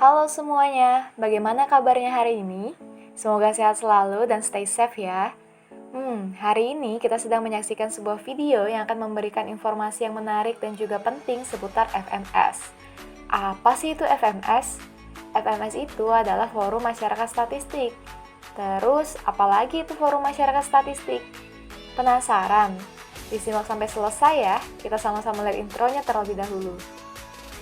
Halo semuanya, bagaimana kabarnya hari ini? Semoga sehat selalu dan stay safe ya. Hari ini kita sedang menyaksikan sebuah video yang akan memberikan informasi yang menarik dan juga penting seputar FMS. Apa sih itu FMS? FMS itu adalah Forum Masyarakat Statistik. Terus, apalagi itu Forum Masyarakat Statistik? Penasaran? Disimak sampai selesai ya, kita sama-sama lihat intronya terlebih dahulu.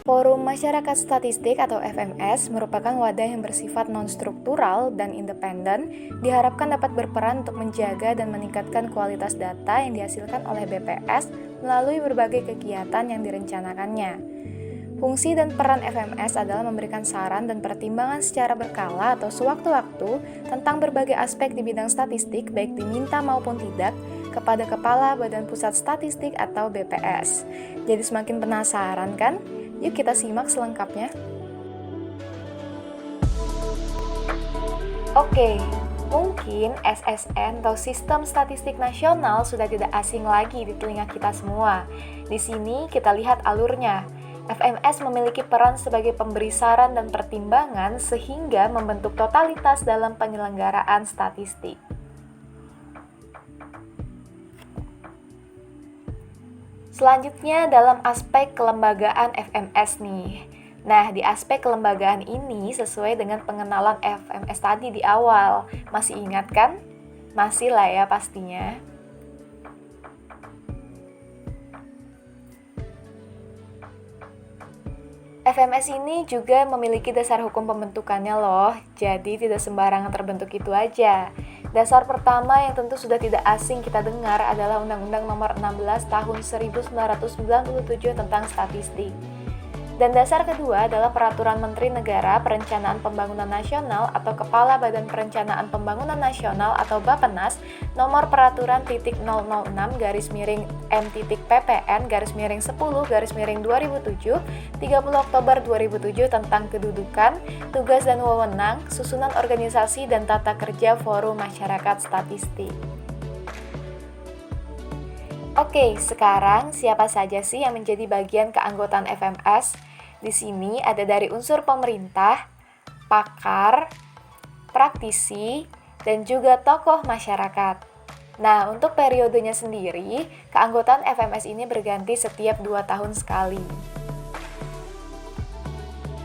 Forum Masyarakat Statistik atau FMS merupakan wadah yang bersifat non-struktural dan independen, diharapkan dapat berperan untuk menjaga dan meningkatkan kualitas data yang dihasilkan oleh BPS melalui berbagai kegiatan yang direncanakannya. Fungsi dan peran FMS adalah memberikan saran dan pertimbangan secara berkala atau sewaktu-waktu tentang berbagai aspek di bidang statistik, baik diminta maupun tidak, kepada Kepala Badan Pusat Statistik atau BPS. Jadi semakin penasaran kan? Yuk kita simak selengkapnya. Oke, mungkin SSN atau Sistem Statistik Nasional sudah tidak asing lagi di telinga kita semua. Di sini kita lihat alurnya. FMS memiliki peran sebagai pemberi saran dan pertimbangan sehingga membentuk totalitas dalam penyelenggaraan statistik. Selanjutnya dalam aspek kelembagaan FMS nih. Nah, di aspek kelembagaan ini sesuai dengan pengenalan FMS tadi di awal. Masih ingat kan? Masih lah ya pastinya. FMS ini juga memiliki dasar hukum pembentukannya loh, jadi tidak sembarangan terbentuk itu aja. Dasar pertama yang tentu sudah tidak asing kita dengar adalah Undang-Undang Nomor 16 Tahun 1997 tentang Statistik. Dan dasar kedua adalah Peraturan Menteri Negara Perencanaan Pembangunan Nasional atau Kepala Badan Perencanaan Pembangunan Nasional atau Bappenas Nomor Peraturan .006/M.PPN/10/2007 30 Oktober 2007 tentang kedudukan, tugas dan wewenang, susunan organisasi dan tata kerja Forum Masyarakat Statistik. Oke, sekarang siapa saja sih yang menjadi bagian keanggotaan FMS? Di sini ada dari unsur pemerintah, pakar, praktisi, dan juga tokoh masyarakat. Nah, untuk periodenya sendiri, keanggotaan FMS ini berganti setiap 2 tahun sekali.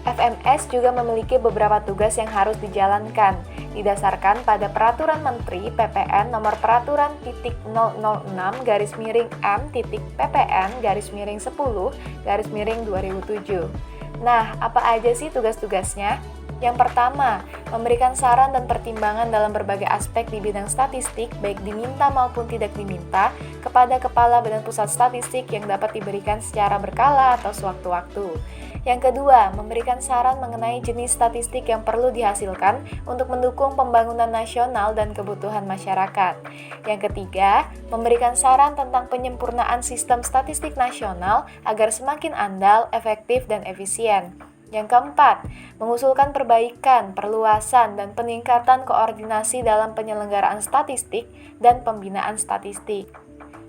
FMS juga memiliki beberapa tugas yang harus dijalankan, didasarkan pada Peraturan Menteri PPN Nomor Peraturan .006/M.PPN/10/2007. Nah, apa aja sih tugas-tugasnya? Yang pertama, memberikan saran dan pertimbangan dalam berbagai aspek di bidang statistik, baik diminta maupun tidak diminta, kepada Kepala Badan Pusat Statistik yang dapat diberikan secara berkala atau sewaktu-waktu. Yang kedua, memberikan saran mengenai jenis statistik yang perlu dihasilkan untuk mendukung pembangunan nasional dan kebutuhan masyarakat. Yang ketiga, memberikan saran tentang penyempurnaan sistem statistik nasional agar semakin andal, efektif, dan efisien. Yang keempat, mengusulkan perbaikan, perluasan, dan peningkatan koordinasi dalam penyelenggaraan statistik dan pembinaan statistik.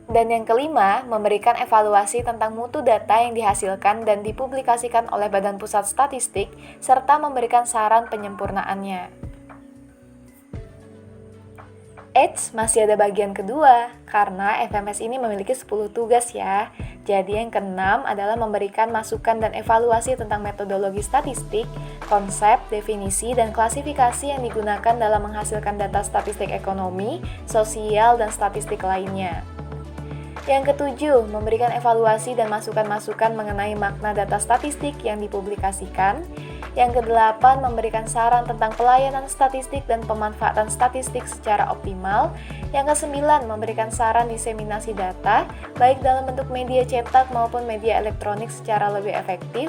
Dan yang kelima, memberikan evaluasi tentang mutu data yang dihasilkan dan dipublikasikan oleh Badan Pusat Statistik, serta memberikan saran penyempurnaannya. Eits, masih ada bagian kedua, karena FMS ini memiliki 10 tugas ya. Jadi yang keenam adalah memberikan masukan dan evaluasi tentang metodologi statistik, konsep, definisi, dan klasifikasi yang digunakan dalam menghasilkan data statistik ekonomi, sosial, dan statistik lainnya. Yang ketujuh, memberikan evaluasi dan masukan-masukan mengenai makna data statistik yang dipublikasikan. Yang kedelapan, memberikan saran tentang pelayanan statistik dan pemanfaatan statistik secara optimal. Yang kesembilan, memberikan saran diseminasi data, baik dalam bentuk media cetak maupun media elektronik secara lebih efektif.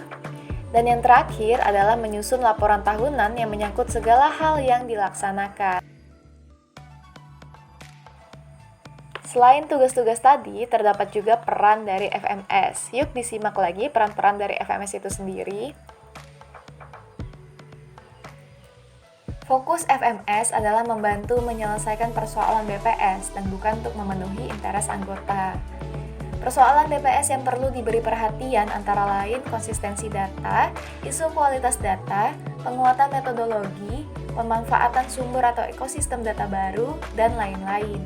Dan yang terakhir adalah menyusun laporan tahunan yang menyangkut segala hal yang dilaksanakan. Selain tugas-tugas tadi, terdapat juga peran dari FMS. Yuk disimak lagi peran-peran dari FMS itu sendiri. Fokus FMS adalah membantu menyelesaikan persoalan BPS dan bukan untuk memenuhi interes anggota. Persoalan BPS yang perlu diberi perhatian antara lain konsistensi data, isu kualitas data, penguatan metodologi, pemanfaatan sumber atau ekosistem data baru, dan lain-lain.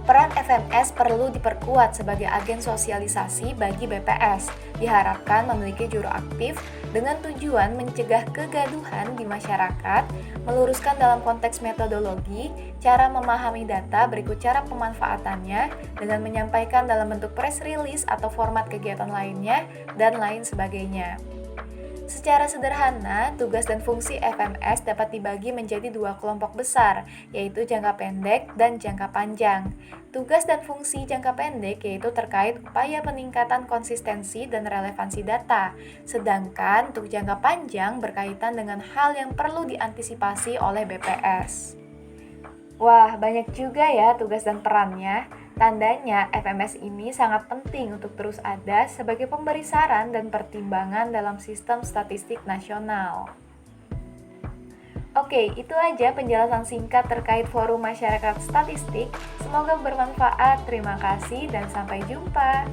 Peran FMS perlu diperkuat sebagai agen sosialisasi bagi BPS. Diharapkan memiliki juru aktif dengan tujuan mencegah kegaduhan di masyarakat, meluruskan dalam konteks metodologi, cara memahami data berikut cara pemanfaatannya, dengan menyampaikan dalam bentuk press release atau format kegiatan lainnya, dan lain sebagainya. Secara sederhana, tugas dan fungsi FMS dapat dibagi menjadi dua kelompok besar, yaitu jangka pendek dan jangka panjang. Tugas dan fungsi jangka pendek yaitu terkait upaya peningkatan konsistensi dan relevansi data, sedangkan untuk jangka panjang berkaitan dengan hal yang perlu diantisipasi oleh BPS. Wah, banyak juga ya tugas dan perannya. Tandanya, FMS ini sangat penting untuk terus ada sebagai pemberi saran dan pertimbangan dalam sistem statistik nasional. Oke, itu aja penjelasan singkat terkait Forum Masyarakat Statistik. Semoga bermanfaat. Terima kasih dan sampai jumpa.